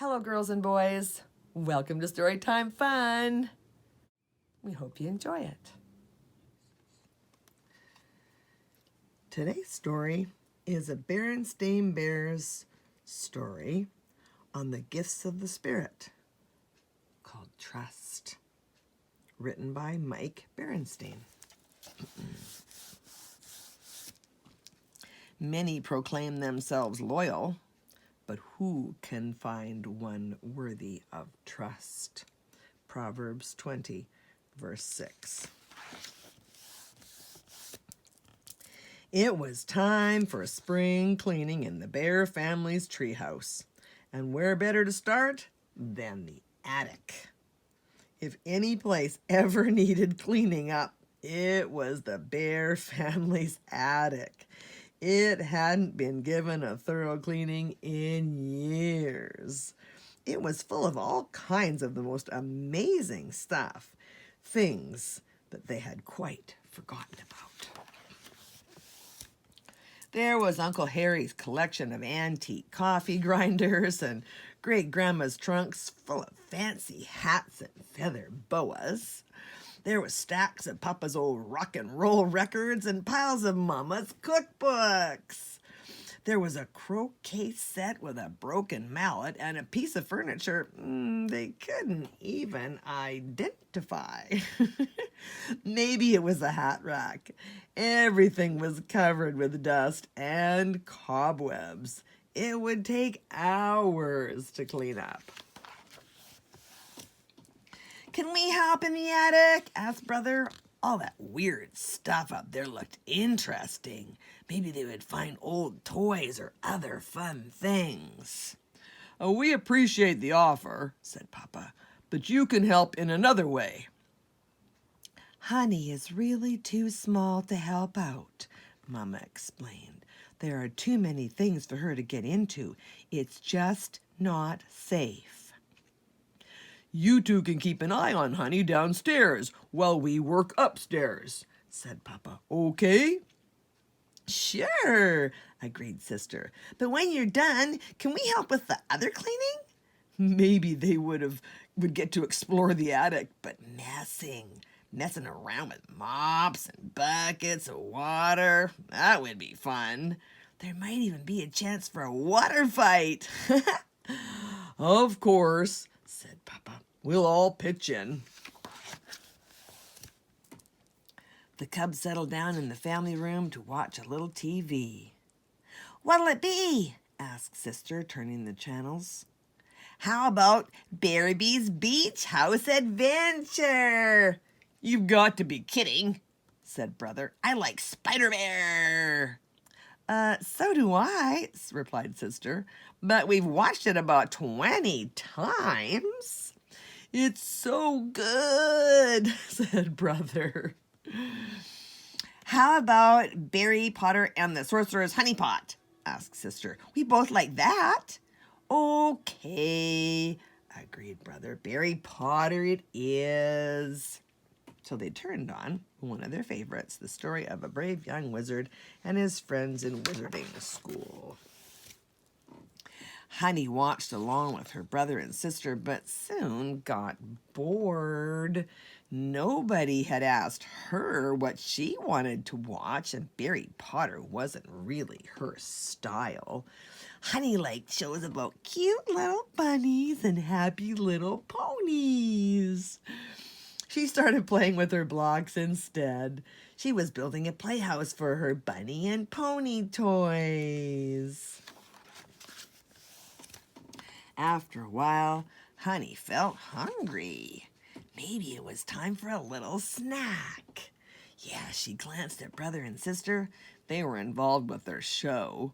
Hello, girls and boys. Welcome to Storytime Fun. We hope you enjoy it. Today's story is a Berenstain Bears story on the gifts of the Spirit called Trust, written by Mike Berenstain. Many proclaim themselves loyal, but who can find one worthy of trust? Proverbs 20, verse 6. It was time for spring cleaning in the Bear family's treehouse. And where better to start than the attic? If any place ever needed cleaning up, it was the Bear family's attic. It hadn't been given a thorough cleaning in years. It was full of all kinds of the most amazing stuff, things that they had quite forgotten about. There was Uncle Harry's collection of antique coffee grinders and great-grandma's trunks full of fancy hats and feather boas. There was stacks of Papa's old rock and roll records and piles of Mama's cookbooks. There was a croquet set with a broken mallet and a piece of furniture they couldn't even identify. Maybe it was a hat rack. Everything was covered with dust and cobwebs. It would take hours to clean up. "Can we help in the attic?" asked Brother. All that weird stuff up there looked interesting. Maybe they would find old toys or other fun things. "We appreciate the offer," said Papa, "but you can help in another way." "Honey is really too small to help out," Mama explained. "There are too many things for her to get into. It's just not safe." "You two can keep an eye on Honey downstairs while we work upstairs," said Papa. "Okay?" "Sure," agreed Sister. "But when you're done, can we help with the other cleaning?" Maybe they would get to explore the attic, but messing around with mops and buckets of water, that would be fun. There might even be a chance for a water fight. "Of course," said Papa. "We'll all pitch in." The cubs settled down in the family room to watch a little TV. "What'll it be?" asked Sister, turning the channels. "How about Barry's Beach House Adventure?" "You've got to be kidding," said Brother. "I like Spider-Bear." So do I," replied Sister, "but we've watched it about 20 times. "It's so good," said Brother. "How about Barry Potter and the Sorcerer's Honey Pot?" asked Sister. "We both like that." "Okay," agreed Brother. "Barry Potter it is." So they turned on one of their favorites, the story of a brave young wizard and his friends in wizarding school. Honey watched along with her brother and sister, but soon got bored. Nobody had asked her what she wanted to watch, and Barry Potter wasn't really her style. Honey liked shows about cute little bunnies and happy little ponies. She started playing with her blocks instead. She was building a playhouse for her bunny and pony toys. After a while, Honey felt hungry. Maybe it was time for a little snack. Yeah, she glanced at Brother and Sister. They were involved with their show.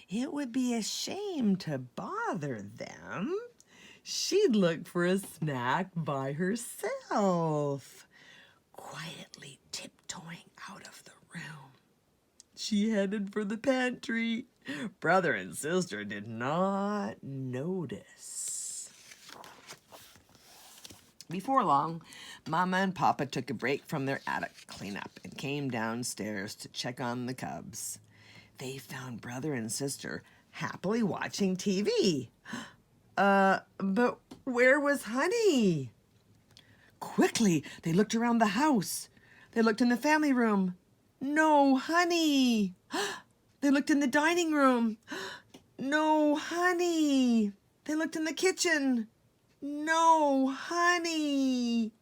It would be a shame to bother them. She'd look for a snack by herself. Quietly tiptoeing out of the room, she headed for the pantry. Brother and Sister did not notice. Before long, Mama and Papa took a break from their attic cleanup and came downstairs to check on the cubs. They found Brother and Sister happily watching TV. But where was Honey? Quickly, they looked around the house. They looked in the family room. No Honey. They looked in the dining room. No Honey. They looked in the kitchen. No Honey.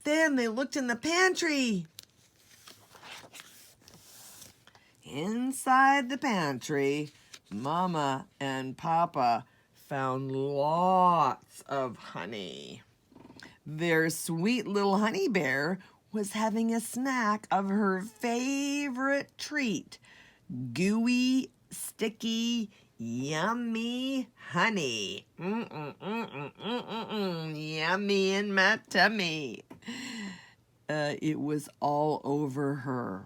Then they looked in the pantry. Inside the pantry, Mama and Papa found lots of honey. Their sweet little honey bear was having a snack of her favorite treat, gooey, sticky, yummy honey. Yummy in my tummy. It was all over her.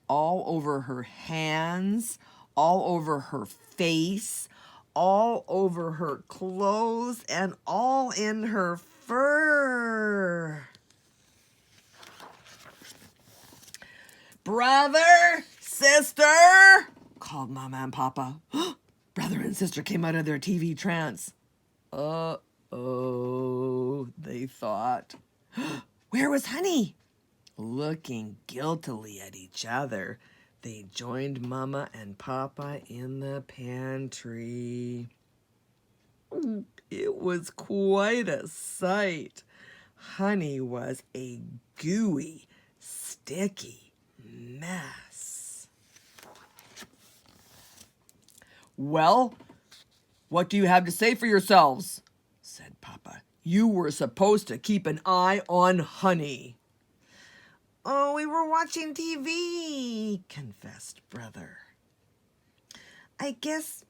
All over her hands, all over her face, all over her clothes, and all in her fur. Brother, sister, called Mama and Papa. Brother and sister came out of their TV trance. Uh-oh, they thought. Where was Honey? Looking guiltily at each other, they joined Mama and Papa in the pantry. It was quite a sight. Honey was a gooey, sticky mess. Well, what do you have to say for yourselves? Said Papa. You were supposed to keep an eye on Honey. Oh, we were watching TV, confessed Brother. I guess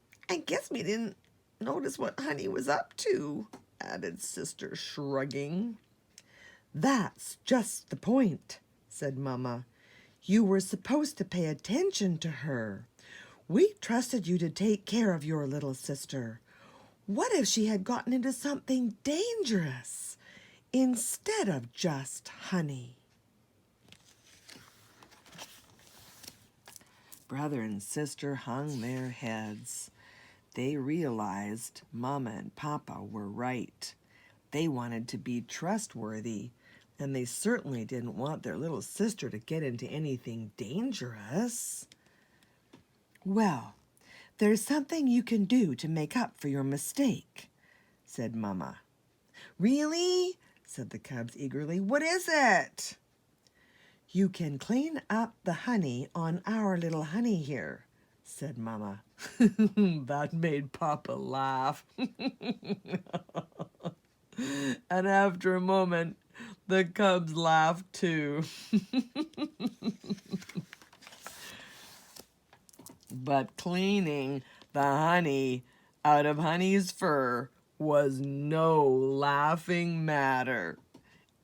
we didn't notice what Honey was up to, added Sister, shrugging. That's just the point, said Mama. You were supposed to pay attention to her. We trusted you to take care of your little sister. What if she had gotten into something dangerous instead of just Honey? Brother and sister hung their heads. They realized Mama and Papa were right. They wanted to be trustworthy, and they certainly didn't want their little sister to get into anything dangerous. Well, there's something you can do to make up for your mistake, said Mama. Really? Said the cubs eagerly. What is it? You can clean up the honey on our little honey here, said Mama. That made Papa laugh. And after a moment, the cubs laughed too. But cleaning the honey out of Honey's fur was no laughing matter.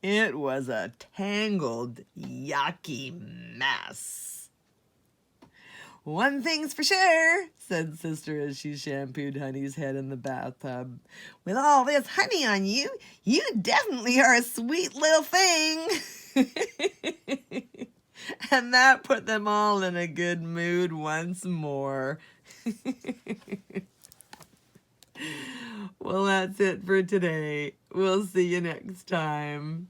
It was a tangled, yucky mess. One thing's for sure, said Sister as she shampooed Honey's head in the bathtub. With all this honey on you, you definitely are a sweet little thing. And that put them all in a good mood once more. Well, that's it for today. We'll see you next time.